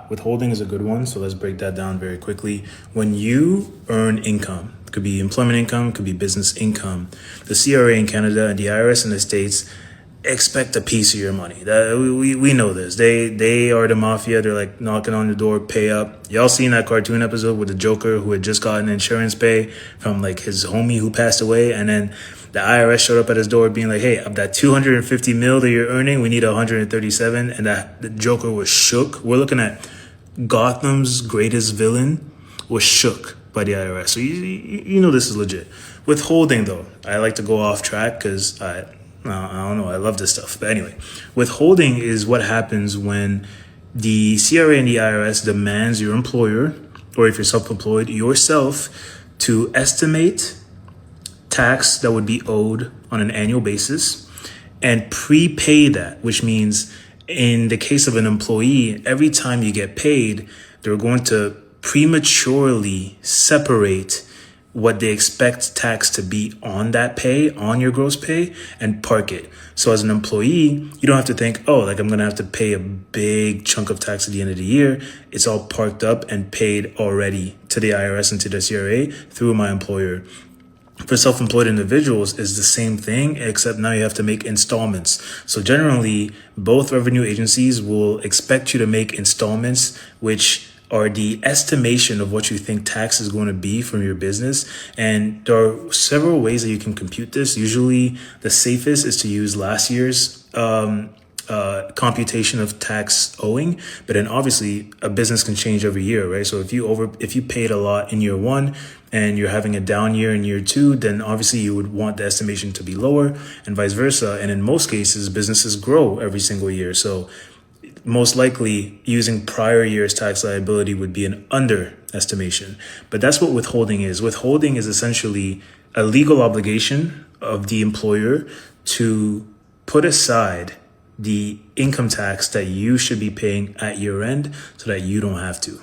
Withholding is a good one. So let's break that down very quickly. When you earn income, it could be employment income, could be business income, the CRA in Canada and the IRS in the States expect a piece of your money. That we know this. They are the mafia. They're like knocking on the door, pay up. Y'all seen that cartoon episode with the Joker who had just gotten insurance pay from like his homie who passed away, and then the IRS showed up at his door being like, hey, of that 250 mil that you're earning, we need 137. And that the Joker was shook. We're looking at Gotham's greatest villain was shook by the IRS. So you know this is legit. Withholding, though, I like to go off track because I don't know, I love this stuff. But anyway, withholding is what happens when the CRA and the IRS demands your employer, or if you're self-employed, yourself, to estimate tax that would be owed on an annual basis and prepay that, which means in the case of an employee, every time you get paid, they're going to prematurely separate what they expect tax to be on that pay, on your gross pay, and park it. So as an employee, you don't have to think, oh, like I'm going to have to pay a big chunk of tax at the end of the year. It's all parked up and paid already to the IRS and to the CRA through my employer. For self-employed individuals, is the same thing, except now you have to make installments. So generally, both revenue agencies will expect you to make installments, which are the estimation of what you think tax is going to be from your business. And there are several ways that you can compute this. Usually the safest is to use last year's computation of tax owing, but then obviously a business can change every year, right? So if you paid a lot in year one and you're having a down year in year two, then obviously you would want the estimation to be lower, and vice versa. And in most cases, businesses grow every single year. So most likely using prior year's tax liability would be an underestimation. But that's what withholding is. Withholding is essentially a legal obligation of the employer to put aside the income tax that you should be paying at year end so that you don't have to.